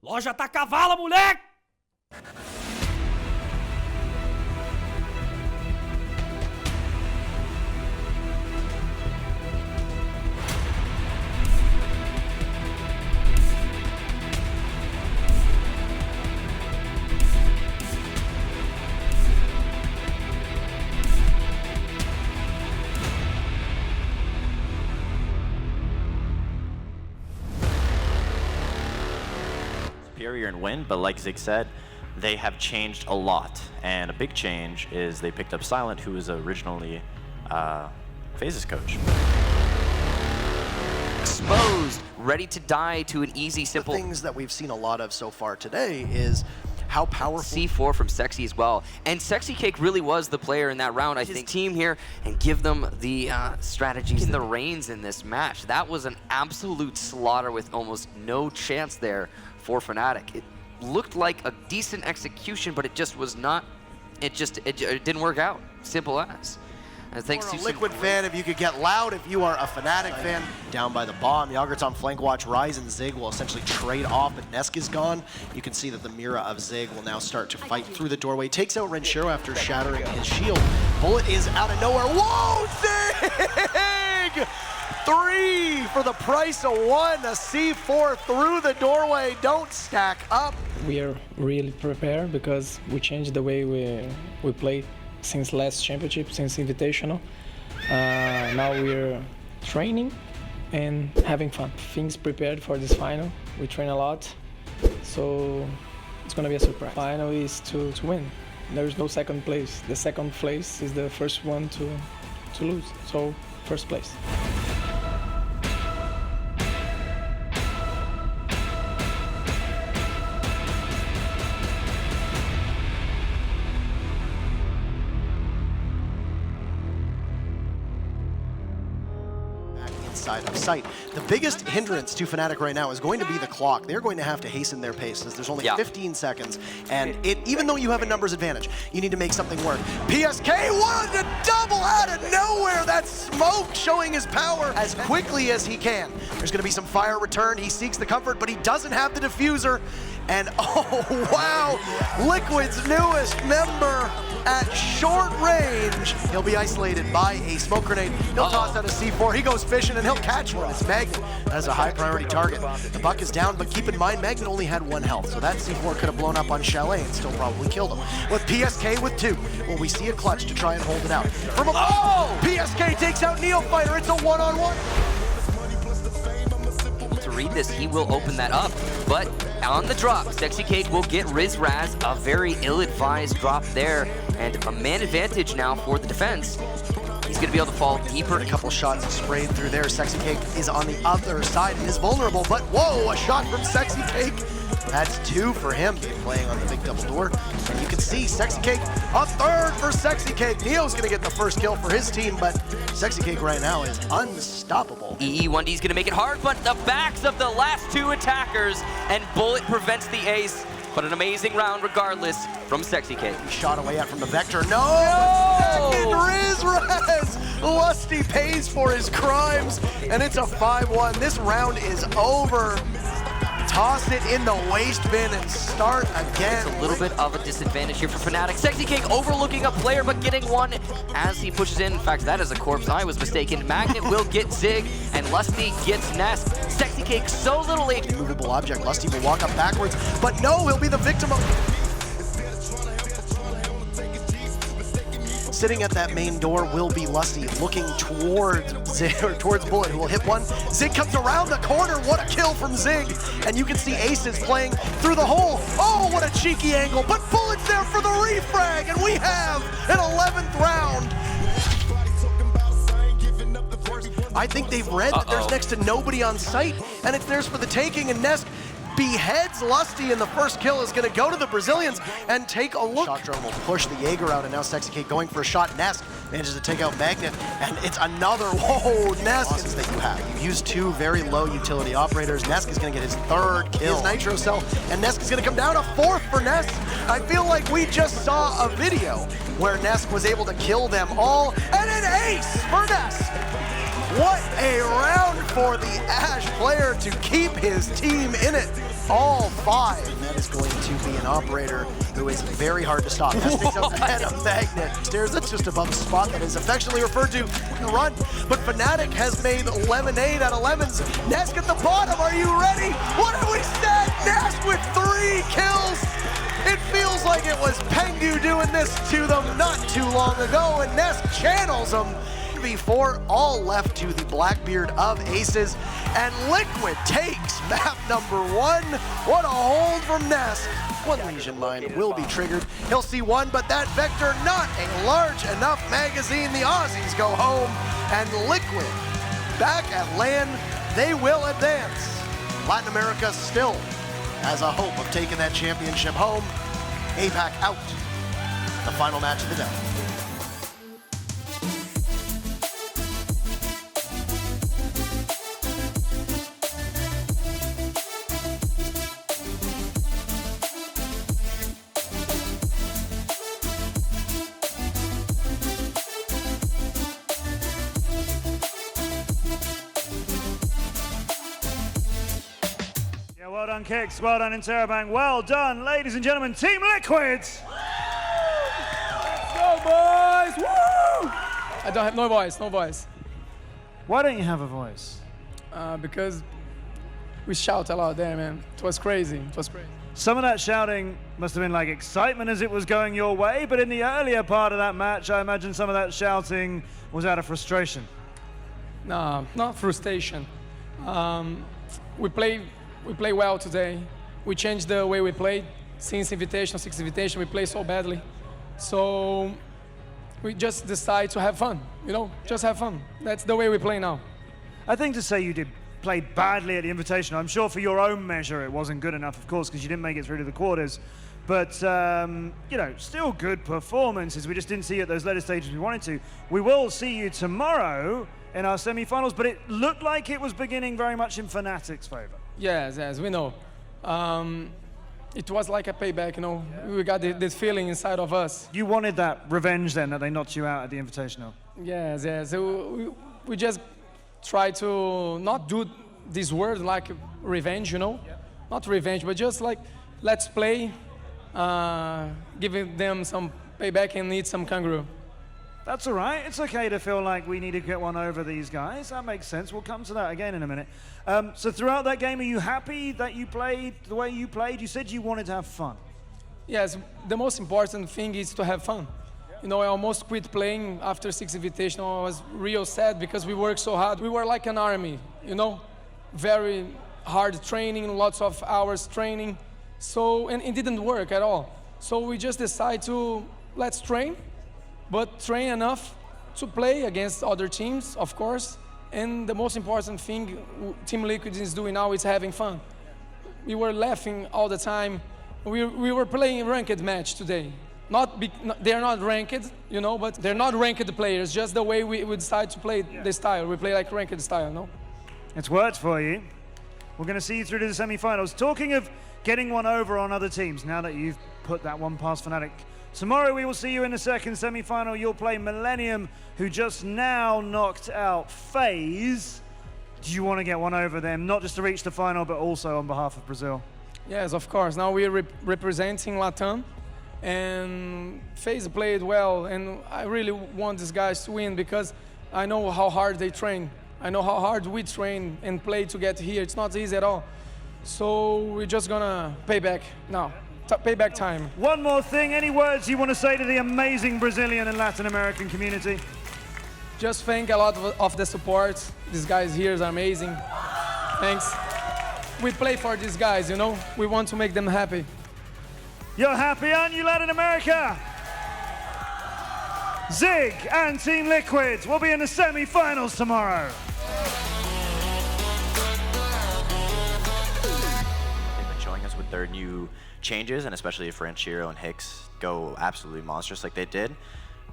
Loja tá cavala, moleque! Superior and win, but like Zig said, they have changed a lot. And a big change is they picked up Silent, who was originally FaZe's coach. Exposed, ready to die to an easy, simple... The things that we've seen a lot of so far today is how powerful... C4 from Sexy as well. And Sexy Cake really was the player in that round, I think. Team here and give them the strategies and the reins in this match. That was an absolute slaughter with almost no chance there for Fnatic. It looked like a decent execution, but it just was not. It didn't work out. Simple as. And thanks to a Liquid fan, if you could get loud, if you are a Fnatic fan. Down by the bomb, the Yagurt's on flank watch. Ryze and Zig will essentially trade off, but Nesk is gone. You can see that the Mira of Zig will now start to fight through the doorway. Takes out Renshiro after shattering his shield. Bullet is out of nowhere. Whoa, Zig! 3 for the price of 1. A C4 through the doorway. Don't stack up. We are really prepared because we changed the way we play since last championship, since Invitational. Now we're training and having fun. Things prepared for this final. We train a lot, so it's gonna be a surprise. Final is to win. There's no second place. The second place is the first one to lose. So first place. Of sight. The biggest hindrance to Fnatic right now is going to be the clock. They're going to have to hasten their pace as there's only 15 seconds, and even though you have a numbers advantage, you need to make something work. PSK wanted to double out of nowhere. That's Smoke showing his power as quickly as he can. There's going to be some fire return. He seeks the comfort, but he doesn't have the diffuser. And oh wow, Liquid's newest member at short range. He'll be isolated by a smoke grenade. He'll toss out a C4. He goes fishing and he'll catch one. It's Magnet. That is a high priority target. The Buck is down, but keep in mind, Magnet only had 1 health, so that C4 could have blown up on Chalet and still probably killed him. With PSK with 2, will we see a clutch to try and hold it out? From above, PSK takes out Neofighter. It's a 1-on-1. To read this, he will open that up, but on the drop, Sexy Cake will get Riz Raz, a very ill-advised drop there, and a man advantage now for the defense. He's going to be able to fall deeper. A couple shots sprayed through there. Sexy Cake is on the other side and is vulnerable, but whoa, a shot from Sexy Cake. That's 2 for him. He's playing on the big double door. And you can see Sexy Cake, a 3rd for Sexy Cake. Neo's going to get the first kill for his team, but Sexy Cake right now is unstoppable. EE1D's going to make it hard, but the backs of the last 2 attackers, and Bullet prevents the ace. But an amazing round regardless from Sexy Cake. He shot away out from the Vector. No! Second Riz Raz! Lusty pays for his crimes, and it's a 5-1. This round is over. Toss it in the waste bin and start again. It's a little bit of a disadvantage here for Fnatic. Sexy Cake overlooking a player, but getting one as he pushes in. In fact, that is a corpse. I was mistaken. Magnet will get Zig, and Lusty gets Nest. Sexy Cake so little HP. Movable object. Lusty will walk up backwards, but no, he'll be the victim of... Sitting at that main door will be Lusty, looking towards Zig, or towards Bullet, who will hit one. Zig comes around the corner. What a kill from Zig! And you can see Aces playing through the hole. Oh, what a cheeky angle! But Bullet's there for the refrag, and we have an 11th round. I think they've read that there's next to nobody on site, and it's theirs for the taking. And Nesk beheads Lusty, and the first kill is going to go to the Brazilians. And take a look. Shot drone will push the Jaeger out, and now Sexy Cake going for a shot. Nesk manages to take out Magnet, and it's another, whoa, Nesk that you have. You used 2 very low utility operators. Nesk is going to get his 3rd kill. His Nitro Cell, and Nesk is going to come down a 4th for Nesk. I feel like we just saw a video where Nesk was able to kill them all, and an ace for Nesk. What a round for the Ashe player to keep his team in it. all 5. That is going to be an operator who is very hard to stop. Ness takes out and a magnet. Stairs, that's just above the spot that is affectionately referred to in the run. But Fnatic has made lemonade out of lemons. Ness at the bottom, are you ready? What have we said? Ness with 3 kills. It feels like it was Pengu doing this to them not too long ago, and Ness channels them. Before all left to the Blackbeard of Aces, and Liquid takes map number 1. What a hold from Ness. One Legion Mine will be triggered. He'll see 1, but that Vector not a large enough magazine. The Aussies go home, and Liquid back at LAN. They will advance. Latin America still has a hope of taking that championship home. APAC out. The final match of the day. Well done, Kicks. Well done, Interrobang. Well done, ladies and gentlemen. Team Liquid! Let's go, boys! Woo! I don't have no voice. Why don't you have a voice? Because we shout a lot there, man. It was crazy. Some of that shouting must have been like excitement as it was going your way, but in the earlier part of that match, I imagine some of that shouting was out of frustration. No, not frustration. We play well today. We changed the way we played. Since invitation, 6 invitation, we play so badly. So we just decide to have fun, just have fun. That's the way we play now. I think to say you played badly at the invitation, I'm sure for your own measure it wasn't good enough, of course, because you didn't make it through to the quarters. But, still good performances. We just didn't see you at those later stages we wanted to. We will see you tomorrow in our semi-finals, but it looked like it was beginning very much in Fnatic's favor. Yes, we know. It was like a payback, We got this feeling inside of us. You wanted that revenge then, that they knocked you out at the Invitational? Yes. We just try to not do this word like revenge, Not revenge, but just like, let's play, giving them some payback and eat some kangaroo. That's all right. It's okay to feel like we need to get one over these guys. That makes sense. We'll come to that again in a minute. So throughout that game, are you happy that you played the way you played? You said you wanted to have fun. Yes, the most important thing is to have fun. I almost quit playing after 6 Invitational. I was real sad because we worked so hard. We were like an army, Very hard training, lots of hours training. So, and it didn't work at all. So we just decided to, let's train, but train enough to play against other teams, of course. And the most important thing Team Liquid is doing now is having fun. We were laughing all the time. We were playing a ranked match today. They're not ranked, but they're not ranked players, just the way we decide to play the style. We play like ranked style, no? It's worked for you. We're going to see you through to the semi-finals. Talking of getting one over on other teams, now that you've put that one past Fnatic, tomorrow we will see you in the second semi-final. You'll play Millennium, who just now knocked out FaZe. Do you want to get one over them, not just to reach the final, but also on behalf of Brazil? Yes, of course. Now we're representing Latam, and FaZe played well, and I really want these guys to win because I know how hard they train. I know how hard we train and play to get here. It's not easy at all. So we're just gonna pay back now. Payback time. One more thing, any words you want to say to the amazing Brazilian and Latin American community? Just thank a lot of the support. These guys here are amazing. Thanks. We play for these guys, We want to make them happy. You're happy, aren't you, Latin America? Zig and Team Liquid will be in the semi-finals tomorrow. They've been showing us with their new changes, and especially if Ranchero and Hicks go absolutely monstrous like they did,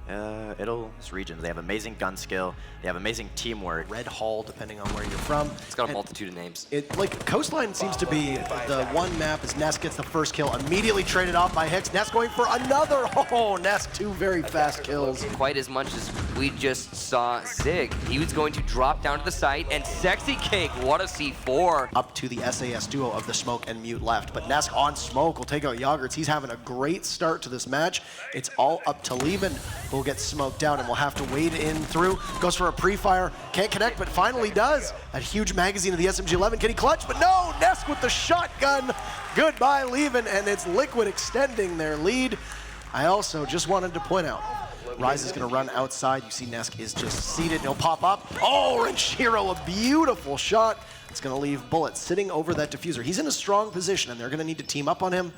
It's regions. They have amazing gun skill. They have amazing teamwork. Red Hall, depending on where you're from. It's got a multitude of names. Like, Coastline seems to be the one map as Nesk gets the first kill, immediately traded off by Hicks. Nesk going for another. Oh, Nesk, 2 very fast kills. Quite as much as we just saw Zig. He was going to drop down to the site, and Sexy Cake, what a C4. Up to the SAS duo of the Smoke and Mute left, but Nesk on Smoke will take out Yagurtz. He's having a great start to this match. It's all up to Levin, who will get smoked down and will have to wade in through. Goes for a pre-fire, can't connect, but finally does. A huge magazine of the SMG-11, can he clutch? But no, Nesk with the shotgun. Goodbye, Levin, and it's Liquid extending their lead. I also just wanted to point out, Rise is going to run outside. You see Nesk is just seated. He'll pop up. Oh, Renshiro, a beautiful shot. It's going to leave Bullet sitting over that diffuser. He's in a strong position, and they're going to need to team up on him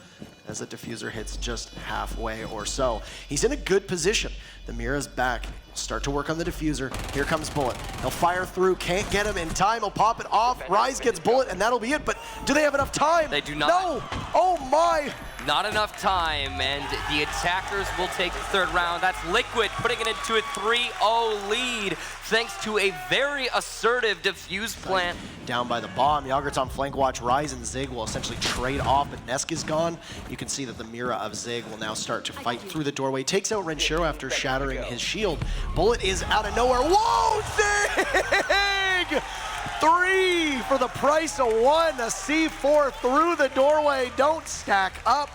as the diffuser hits just halfway or so. He's in a good position. The Mira's back. Start to work on the diffuser. Here comes Bullet. He'll fire through. Can't get him in time. He'll pop it off. Rise gets Bullet, and that'll be it. But do they have enough time? They do not. No. Oh, my. Not enough time, and the attackers will take the third round. That's Liquid putting it into a 3-0 lead, thanks to a very assertive defuse plant. Down by the bomb, Yagurtz on flank watch. Rise and Zig will essentially trade off, but Nesk is gone. You can see that the Mira of Zig will now start to fight through the doorway. Takes out Renshiro after shattering his shield. Bullet is out of nowhere. Whoa, Zig! 3 for the price of 1. A C4 through the doorway. Don't stack up.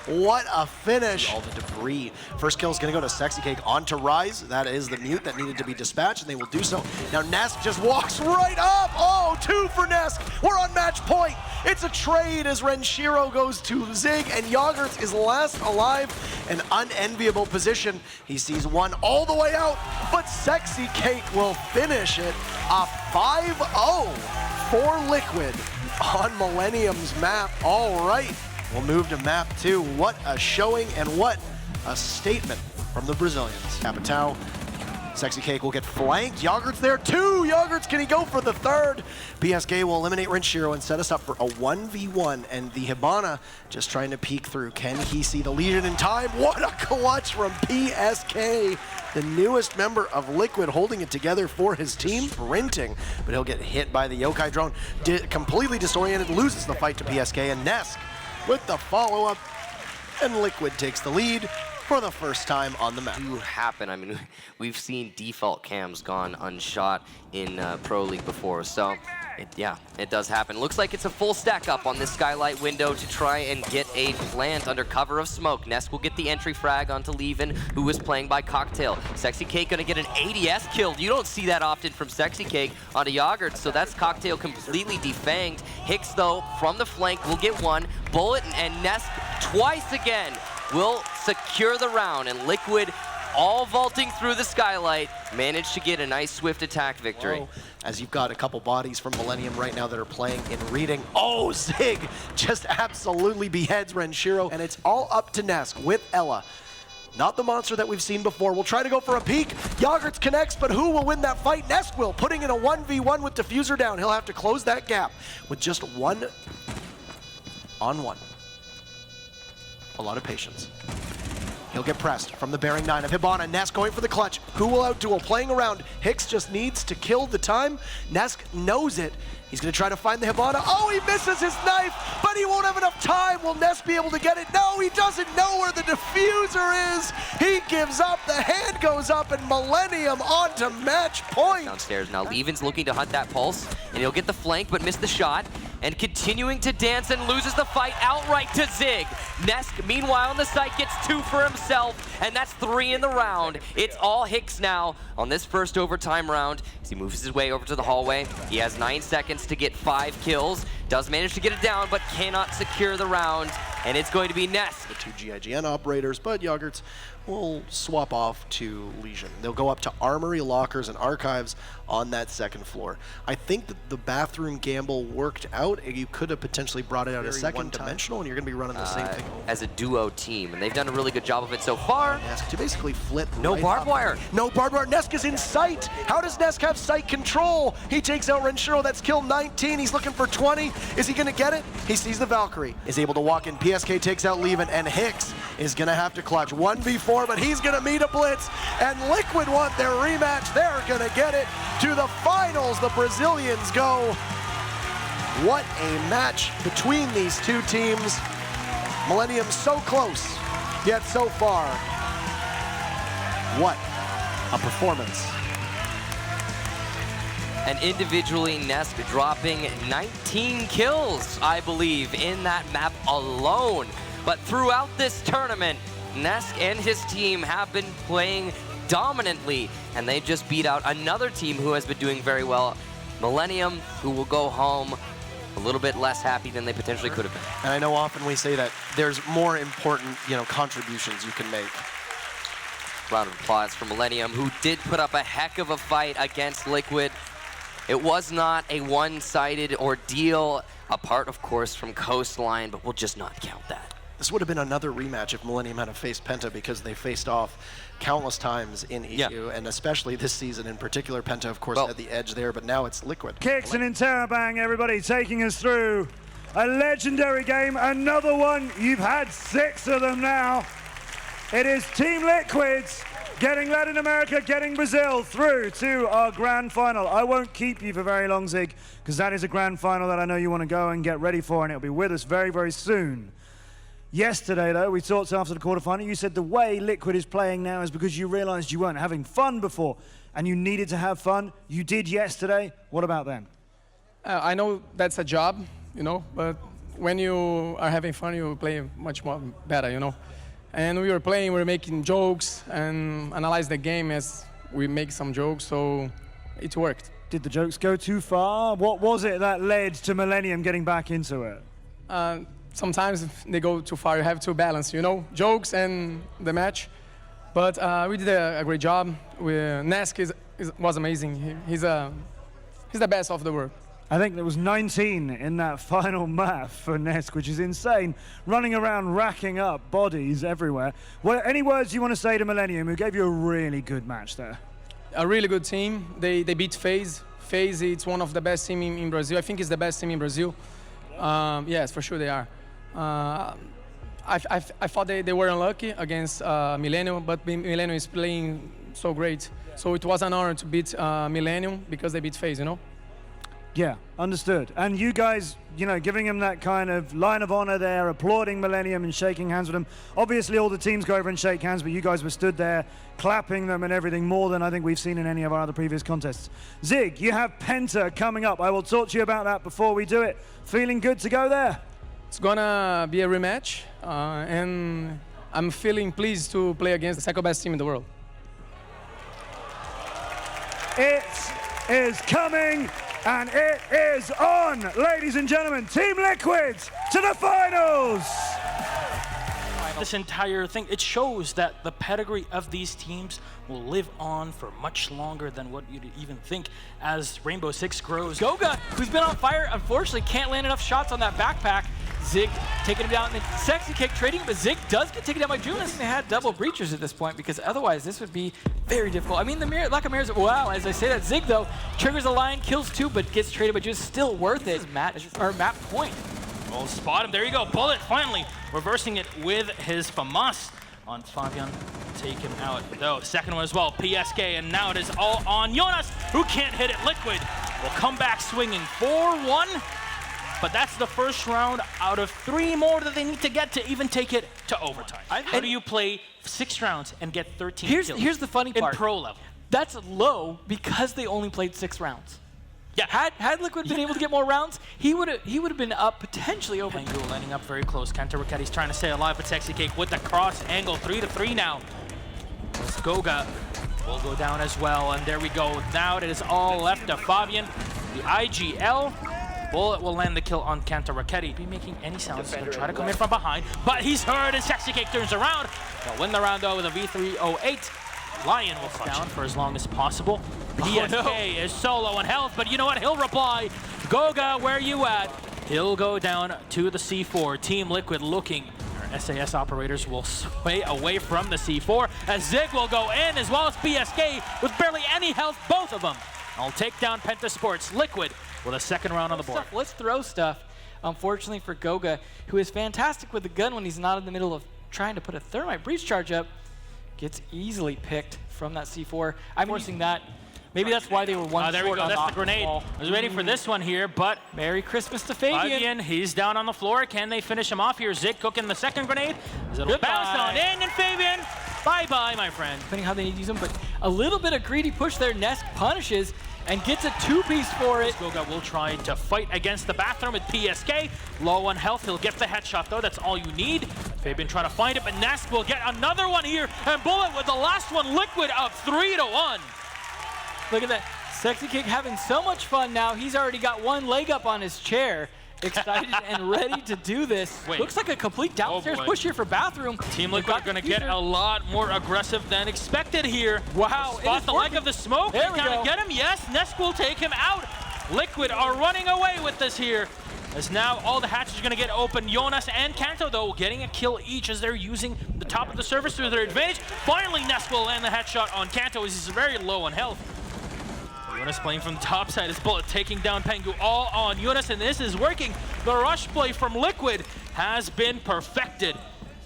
What a finish. All the debris. First kill is going to go to Sexy Cake onto Rise. That is the mute that needed to be dispatched, and they will do so. Now Nesk just walks right up. Oh, 2 for Nesk. We're on match point. It's a trade as Renshiro goes to Zig, and Yagurtz is last alive. An unenviable position. He sees 1 all the way out, but Sexy Cake will finish it. A 5-0 for Liquid on Millennium's map. All right. We'll move to map 2. What a showing and what a statement from the Brazilians. Capitão, Sexy Cake will get flanked. Yagurtz there too. Yagurtz, can he go for the third? PSK will eliminate Renshiro and set us up for a 1v1. And the Hibana just trying to peek through. Can he see the Legion in time? What a clutch from PSK. The newest member of Liquid holding it together for his team. Sprinting, but he'll get hit by the Yokai drone. Completely disoriented, loses the fight to PSK, and Nesk with the follow-up, and Liquid takes the lead for the first time on the map. Do happen. I mean, we've seen default cams gone unshot in Pro League before, so it does happen. Looks like it's a full stack up on this skylight window to try and get a plant under cover of smoke. Nesk will get the entry frag onto Levin, who was playing by Cocktail. Sexy Cake gonna get an ADS kill. You don't see that often from Sexy Cake onto Yagurtz, so that's Cocktail completely defanged. Hicks, though, from the flank will get 1. Bullet and Nesk twice again will secure the round, and Liquid, all vaulting through the skylight, managed to get a nice swift attack victory. Whoa. As you've got a couple bodies from Millennium right now that are playing in reading. Oh, Zig just absolutely beheads Renshiro, and it's all up to Nesk with Ela. Not the monster that we've seen before. We'll try to go for a peek. Yagurtz connects, but who will win that fight? Nesk will, putting in a 1v1 with diffuser down. He'll have to close that gap with just 1-on-1. A lot of patience. He'll get pressed from the bearing 9 of Hibana. Nesk going for the clutch. Who will outduel? Playing around. Hicks just needs to kill the time. Nesk knows it. He's going to try to find the Hibana. Oh, he misses his knife, but he won't have enough time. Will Nesk be able to get it? No, he doesn't know where the diffuser is. He gives up. The hand goes up, and Millennium on to match point. Downstairs now, Levin's looking to hunt that pulse, and he'll get the flank, but miss the shot. And continuing to dance and loses the fight outright to Zig. Nesk, meanwhile, on the site gets 2 for himself, and that's 3 in the round. It's all Hicks now on this first overtime round as he moves his way over to the hallway. He has 9 seconds to get 5 kills. Does manage to get it down, but cannot secure the round. And it's going to be Nesk. The 2 GIGN operators, but Yagurtz will swap off to Legion. They'll go up to Armory, Lockers, and Archives on that second floor. I think that the bathroom gamble worked out. You could have potentially brought it out as second one-dimensional, and you're going to be running the same thing as a duo team, and they've done a really good job of it so far. Nesk to basically flip. No right barbed wire. No barbed wire. Nesk is in sight. How does Nesk have sight control? He takes out Renshiro. That's kill 19. He's looking for 20. Is he going to get it? He sees the Valkyrie. Is able to walk in. PSK takes out Levin, and Hicks is going to have to clutch. 1v4. before, but he's going to meet a blitz, and Liquid want their rematch. They're going to get it to the finals. The Brazilians go. What a match between these two teams. Millennium so close, yet so far. What a performance. And individually, Nesk dropping 19 kills, I believe, in that map alone. But throughout this tournament, Nesk and his team have been playing dominantly, and they just beat out another team who has been doing very well, Millennium, who will go home a little bit less happy than they potentially could have been. And I know often we say that there's more important, contributions you can make. Round of applause for Millennium, who did put up a heck of a fight against Liquid. It was not a one-sided ordeal, apart, of course, from Coastline, but we'll just not count that. This would have been another rematch if Millennium had faced Penta, because they faced off countless times in EU, and especially this season in particular. Penta, of course, had the edge there, but now it's Liquid. Kicks and Interrobang, everybody, taking us through a legendary game. Another one. You've had 6 of them now. It is Team Liquids getting Latin America, getting Brazil through to our grand final. I won't keep you for very long, Zig, because that is a grand final that I know you want to go and get ready for, and it'll be with us very, very soon. Yesterday, though, we talked after the quarterfinal. You said the way Liquid is playing now is because you realized you weren't having fun before, and you needed to have fun. You did yesterday. What about then? I know that's a job, but when you are having fun, you play much more better, And we were playing, we were making jokes and analyze the game as we make some jokes, so it worked. Did the jokes go too far? What was it that led to Millennium getting back into it? Sometimes they go too far. You have to balance, jokes and the match. But we did a great job. Nesk was amazing. He's the best of the world. I think there was 19 in that final map for Nesk, which is insane. Running around, racking up bodies everywhere. Any words you want to say to Millennium, who gave you a really good match there? A really good team. They beat FaZe. FaZe, it's one of the best teams in Brazil. I think it's the best team in Brazil. Yes, for sure they are. I thought they were unlucky against Millennium, but Millennium is playing so great. So it was an honor to beat Millennium because they beat FaZe, Yeah, understood. And you guys, giving him that kind of line of honor there, applauding Millennium and shaking hands with them. Obviously, all the teams go over and shake hands, but you guys were stood there clapping them and everything, more than I think we've seen in any of our other previous contests. Zig, you have Penta coming up. I will talk to you about that before we do it. Feeling good to go there? It's gonna be a rematch, and I'm feeling pleased to play against the second best team in the world. It is coming. And it is on, ladies and gentlemen. Team Liquids to the finals. This entire thing, it shows that the pedigree of these teams will live on for much longer than what you'd even think as Rainbow Six grows. Goga, who's been on fire, unfortunately can't land enough shots on that backpack. Zig taking him down, and then Sexy Kick trading, but Zig does get taken down by Junas. They had double breachers at this point, because otherwise this would be very difficult. I mean, the lack of mirrors, wow, as I say that, Zig though, triggers a line, kills 2, but gets traded by Junas, still worth it. Map point. Well, spot him, there you go, Bullet finally reversing it with his FAMAS on Fabian. Take him out though, second one as well, PSK, and now it is all on Jonas, who can't hit it. Liquid will come back swinging 4-1. But that's the first round out of 3 more that they need to get to even take it to overtime. How do you play 6 rounds and get 13 kills? Here's the funny part. In pro level. That's low because they only played 6 rounds. Yeah. Had Liquid been able to get more rounds, he would have been up potentially over. Angle lining up very close. Kenta Racketti's trying to stay alive, but Sexy Cake with the cross angle, 3-3 now. Goga will go down as well, and there we go. Now it is all left to Fabian, the IGL. Bullet will land the kill on Kenta Racketti. Be making any sounds. He'll try to come in from behind, but he's heard, and Sexy Cake turns around. They'll win the round though with a V308. Lion will come down for as long as possible. PSK is solo on health, but you know what? He'll reply. Goga, where you at? He'll go down to the C4. Team Liquid looking. Our SAS operators will sway away from the C4 as Zig will go in, as well as PSK with barely any health, both of them. I'll take down Penta Sports. Liquid with a second round on the board. Let's throw stuff. Unfortunately for Goga, who is fantastic with the gun when he's not in the middle of trying to put a thermite breach charge up, gets easily picked from that C4. I'm forcing that. Maybe that's why they were one There we short go. on That's the off grenade. ball. I was waiting for this one here, but Merry Christmas to Fabian. Fabian, he's down on the floor. Can they finish him off here? Zig cooking the second grenade. It'll Goodbye. bounce on in, and Fabian, bye-bye, my friend. Depending how they need to use him, but a little bit of greedy push there. Nesk punishes and gets a two-piece for it. Goga will try to fight against the bathroom with PSK. Low on health, he'll get the headshot though. That's all you need. Fabian trying to find it, but Nesk will get another one here. And Bullet with the last one, Liquid up 3-1. Look at that. Sexy Kick having so much fun now. He's already got one leg up on his chair. Excited and ready to do this. Wait. Looks like a complete downstairs boy. push here for bathroom. Team They've Liquid got are going to the get future. a lot more aggressive than expected here. Wow, it Spot is the leg working. of the smoke. There They we kind go. of get him. Yes, Nesk will take him out. Liquid are running away with this here. As now all the hatches are going to get open. Jonas and Kanto, though, getting a kill each as they're using the top of the surface to their advantage. Finally, Nesk will land the headshot on Kanto as he's very low on health. Jonas playing from the top side. His Bullet taking down Pengu all on Jonas, and this is working. The rush play from Liquid has been perfected.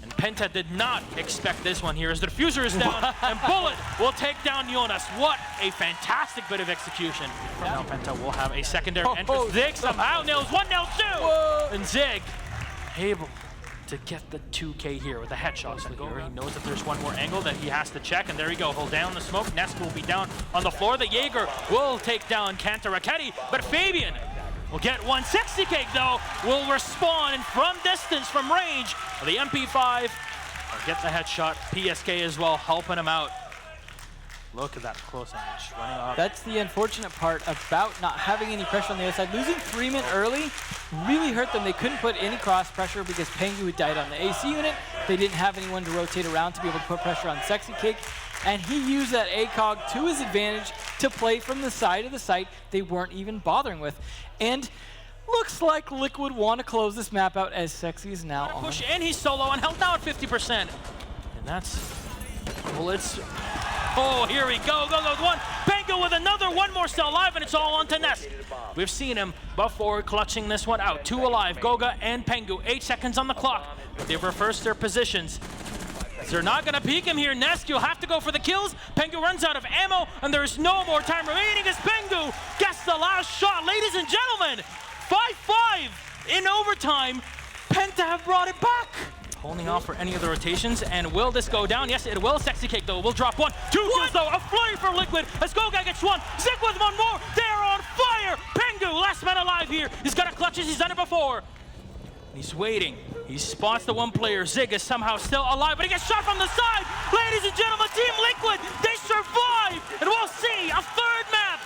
And Penta did not expect this one here as the diffuser is down, and Bullet will take down Jonas. What a fantastic bit of execution. From now Penta will have a secondary entrance. Zig somehow nails one, nails two! Whoa. And Zig able to get the 2K here with the headshot. So he knows that there's one more angle that he has to check, and there we go. Hold down the smoke. Nesk will be down on the floor. The Jaeger will take down Kanta Raketti, but Fabian will get one. Sexy Cake, though, will respawn and from distance, from range, the MP5 will get the headshot. PSK as well, helping him out. Look at that close range running off. That's the unfortunate part about not having any pressure on the other side. Losing 3 men early really hurt them. They couldn't put any cross pressure because Pengu had died on the AC unit. They didn't have anyone to rotate around to be able to put pressure on Sexy Cake. And he used that ACOG to his advantage to play from the side of the site they weren't even bothering with. And looks like Liquid want to close this map out as Sexy is now on. Push in, he's solo and health now at 50%. And that's Bullets. Oh, here we go. Go, one. Pengu with another one more still alive, and it's all on to Nesk. We've seen him before clutching this one out. 2 alive, Goga and Pengu. 8 seconds on the clock, but they've reversed their positions. They're not going to peek him here. Nesk, you'll have to go for the kills. Pengu runs out of ammo, and there's no more time remaining as Pengu gets the last shot. Ladies and gentlemen, 5-5 in overtime. Penta have brought it back. Holding off for any of the rotations, and will this go down? Yes, it will. Sexy Cake, though, will drop one. 2 kills, though. A flurry for Liquid as Goga gets one. Zig with one more. They're on fire. Pengu, last man alive here. He's got a clutches. He's done it before. He's waiting. He spots the one player. Zig is somehow still alive, but he gets shot from the side. Ladies and gentlemen, Team Liquid, they survive, and we'll see a third map.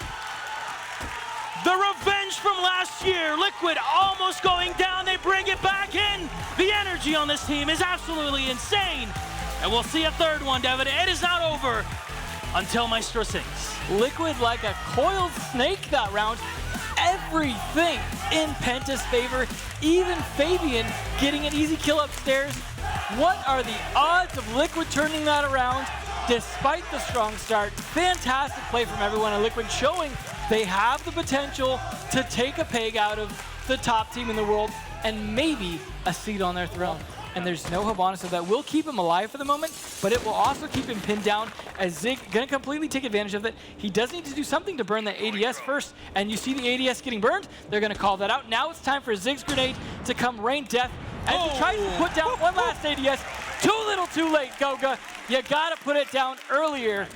The revenge from last year. Liquid almost going down. They bring it back in. The energy on this team is absolutely insane. And we'll see a third one, Devin. It is not over until Maestro sings. Liquid like a coiled snake that round. Everything in Penta's favor, even Fabian getting an easy kill upstairs. What are the odds of Liquid turning that around despite the strong start? Fantastic play from everyone at Liquid, showing they have the potential to take a peg out of the top team in the world and maybe a seat on their throne. And there's no Habana, so that will keep him alive for the moment, but it will also keep him pinned down as Zig gonna completely take advantage of it. He does need to do something to burn the ADS first, and you see the ADS getting burned. They're gonna call that out. Now it's time for Zig's grenade to come rain death as he tries to put down one last ADS. Too little too late, Goga. You gotta put it down earlier.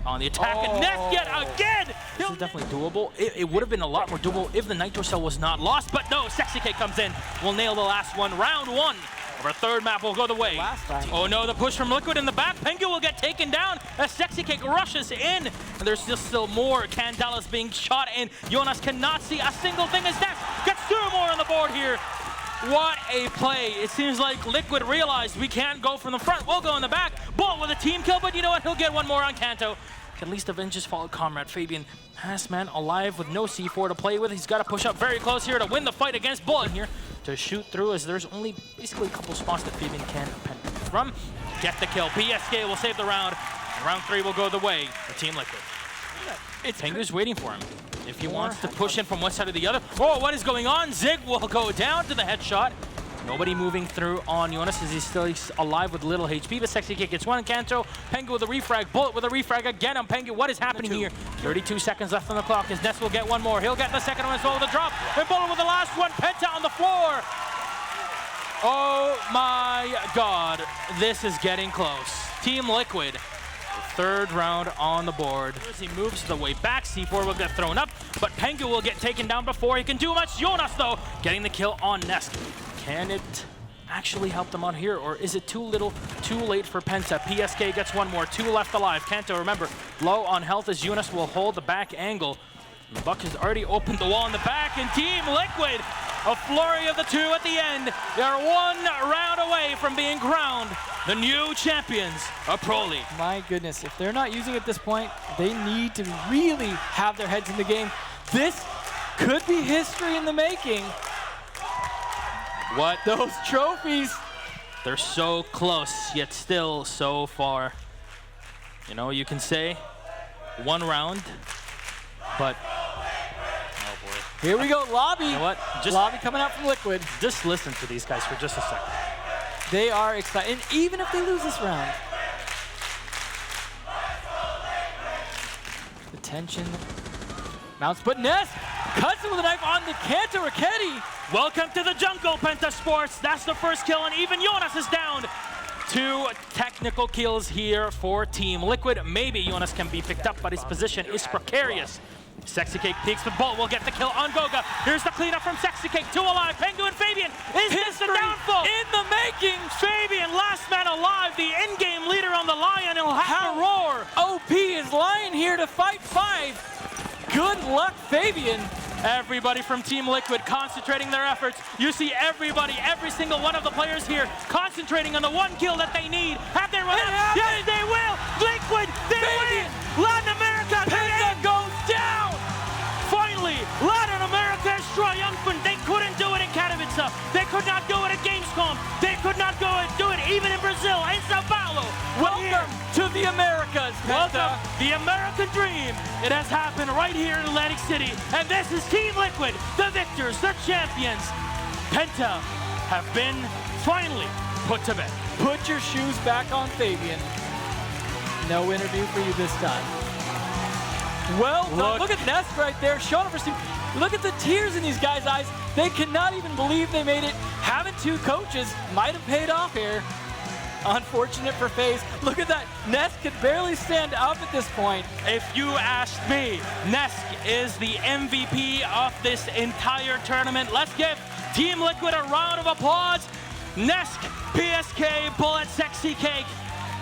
On the attack, and Nesk yet again! This is definitely doable. It would have been a lot more doable if the Nitro Cell was not lost, but no, Sexy Cake comes in. We'll nail the last one. Round 1 of our third map will go the way. Last time. Oh no, the push from Liquid in the back. Pengu will get taken down as Sexy Cake rushes in. And there's still more Candelas being shot in. Jonas cannot see a single thing as Nesk gets 2 more on the board here. What a play. It seems like Liquid realized we can't go from the front. We'll go in the back. Bullet with a team kill, but you know what? He'll get one more on Kanto. Can at least avenge his fallen comrade. Fabian has man alive with no C4 to play with. He's got to push up very close here to win the fight against Bullet here to shoot through, as there's only basically a couple spots that Fabian can pen from. Get the kill. PSK will save the round. And round 3 will go the way for Team Liquid. Pengu's waiting for him. If he wants to push in from one side or the other. Oh, what is going on? Zig will go down to the headshot. Nobody moving through on Jonas as he's still alive with little HP, but Sexy Kick gets one. Kanto, Pengu with a refrag, Bullet with a refrag again on Pengu. What is happening here? 32 seconds left on the clock as Ness will get one more. He'll get the second one as well with a drop. And Bullet with the last one. Penta on the floor. Oh my God, this is getting close. Team Liquid, third round on the board. As he moves the way back, C4 will get thrown up, but Pengu will get taken down before he can do much. Jonas, though, getting the kill on Ness. Can it actually help them out here, or is it too little, too late for Penta? PSK gets one more, 2 left alive. Kanto, remember, low on health as Jonas will hold the back angle. Buck has already opened the wall in the back, and Team Liquid, a flurry of the 2 at the end. They are 1 round away from being crowned the new champions of Pro League. My goodness, if they're not using it at this point, they need to really have their heads in the game. This could be history in the making. What? Those trophies. They're so close, yet still so far. You know, you can say 1 round, but oh boy. Here we go, Lobby. You know what? Lobby coming out from Liquid. Just listen to these guys for just a second. They are excited, and even if they lose this round, the tension mounts. But Ness cuts him with a knife on the Kanto Raketti. Welcome to the jungle, Penta Sports. That's the first kill, and even Jonas is down. 2 technical kills here for Team Liquid. Maybe Jonas can be picked up, but his position is precarious. Sexy Cake peeks, but Bolt will get the kill on Goga. Here's the cleanup from Sexy Cake. 2 alive. Pengu and Fabian. Is this the downfall? In the making. Fabian, last man alive, the in-game leader on the Lion. He'll have to roar. OP is Lion here to fight 5. Good luck, Fabian. Everybody from Team Liquid concentrating their efforts. You see everybody, every single one of the players here concentrating on the 1 kill that they need. Have they run out? Yes, they will. Liquid, they win. Latin America, Penta goes down. Finally, Latin America is triumphant. They couldn't do it in Katowice. They could not do it at Gamescom. They could not do it even in Brazil, in Sao Paulo. Welcome to the Americas, Penta. Welcome, the American dream. It has happened right here in Atlantic City. And this is Team Liquid, the victors, the champions. Penta have been finally put to bed. Put your shoes back on, Fabian. No interview for you this time. Well done. Look at Ness right there, showing up for Steve. Look at the tears in these guys' eyes. They cannot even believe they made it. Having 2 coaches might have paid off here. Unfortunate for FaZe. Look at that. Ness could barely stand up at this point. If you asked me, Nesk is the MVP of this entire tournament. Let's give Team Liquid a round of applause. Nesk, PSK, Bullet, Sexy Cake,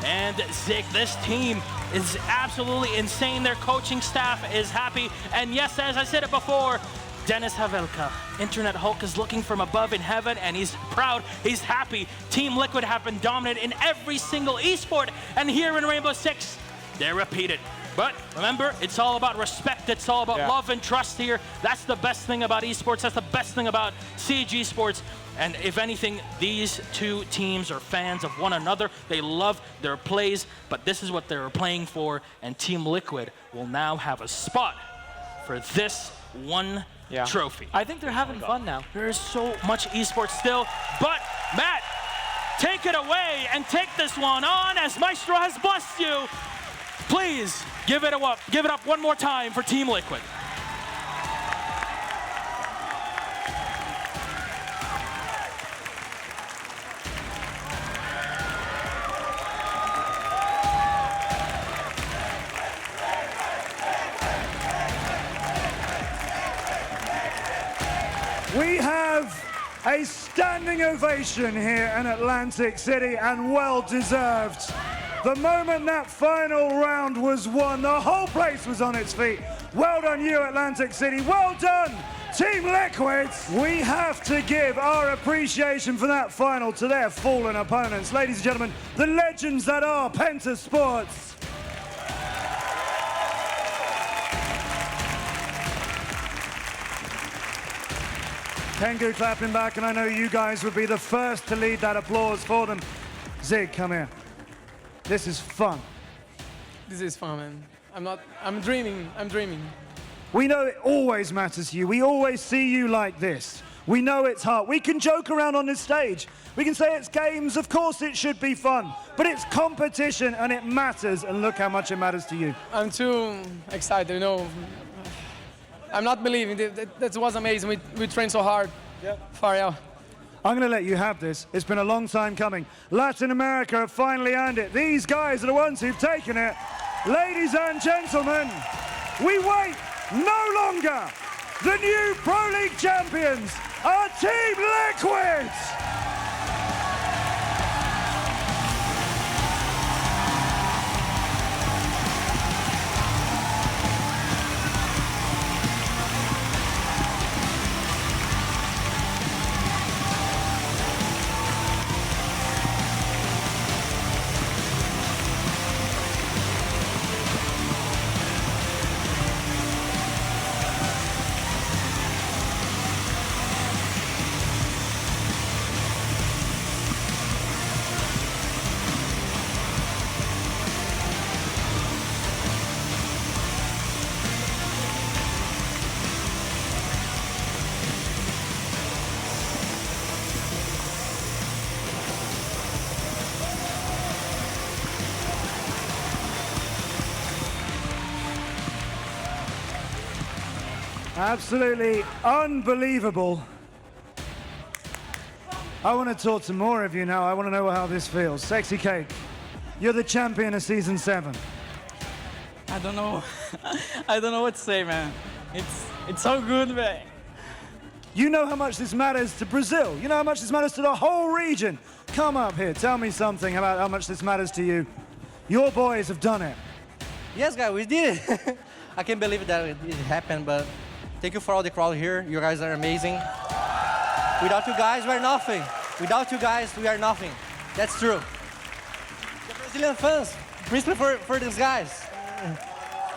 and Zig. This team is absolutely insane. Their coaching staff is happy. And yes, as I said it before, Dennis Havelka, Internet Hulk, is looking from above in heaven, and he's proud, he's happy. Team Liquid have been dominant in every single esport, and here in Rainbow Six, they repeat it. But remember, it's all about respect, it's all about love and trust here. That's the best thing about esports, that's the best thing about CG Sports. And if anything, these 2 teams are fans of one another. They love their plays, but this is what they're playing for, and Team Liquid will now have a spot for this 1 trophy. I think they're having fun now. There is so much esports still, but Matt, take it away and take this one on as Maestro has blessed you. Please give it up one more time for Team Liquid. We have a standing ovation here in Atlantic City, and well deserved. The moment that final round was won, the whole place was on its feet. Well done you, Atlantic City. Well done, Team Liquid. We have to give our appreciation for that final to their fallen opponents. Ladies and gentlemen, the legends that are Penta Sports. Pengu clapping back, and I know you guys would be the first to lead that applause for them. Zig, come here. This is fun. This is fun, man. I'm dreaming. We know it always matters to you. We always see you like this. We know it's hard. We can joke around on this stage. We can say it's games. Of course it should be fun. But it's competition and it matters. And look how much it matters to you. I'm too excited, you know. I'm not believing. That was amazing. We trained so hard. Yeah. Far out. I'm going to let you have this. It's been a long time coming. Latin America have finally earned it. These guys are the ones who've taken it. Ladies and gentlemen, we wait no longer. The new Pro League champions are Team Liquid! Absolutely unbelievable. I want to talk to more of you now. I want to know how this feels. Sexy Cake, you're the champion of Season 7. I don't know. I don't know what to say, man. It's so good, man. You know how much this matters to Brazil. You know how much this matters to the whole region. Come up here. Tell me something about how much this matters to you. Your boys have done it. Yes, guys, we did it. I can't believe that it happened, but thank you for all the crowd here. You guys are amazing. Without you guys, we are nothing. Without you guys, we are nothing. That's true. The Brazilian fans, principally for these guys.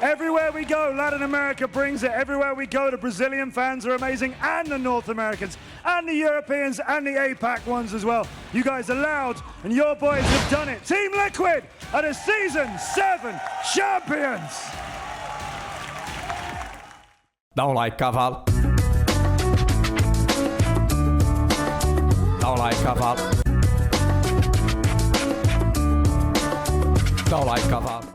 Everywhere we go, Latin America brings it. Everywhere we go, the Brazilian fans are amazing, and the North Americans, and the Europeans, and the APAC ones as well. You guys are loud, and your boys have done it. Team Liquid are the Season 7 champions. Dá like, cavalo. Dá like, cavalo. Dá like, cavalo.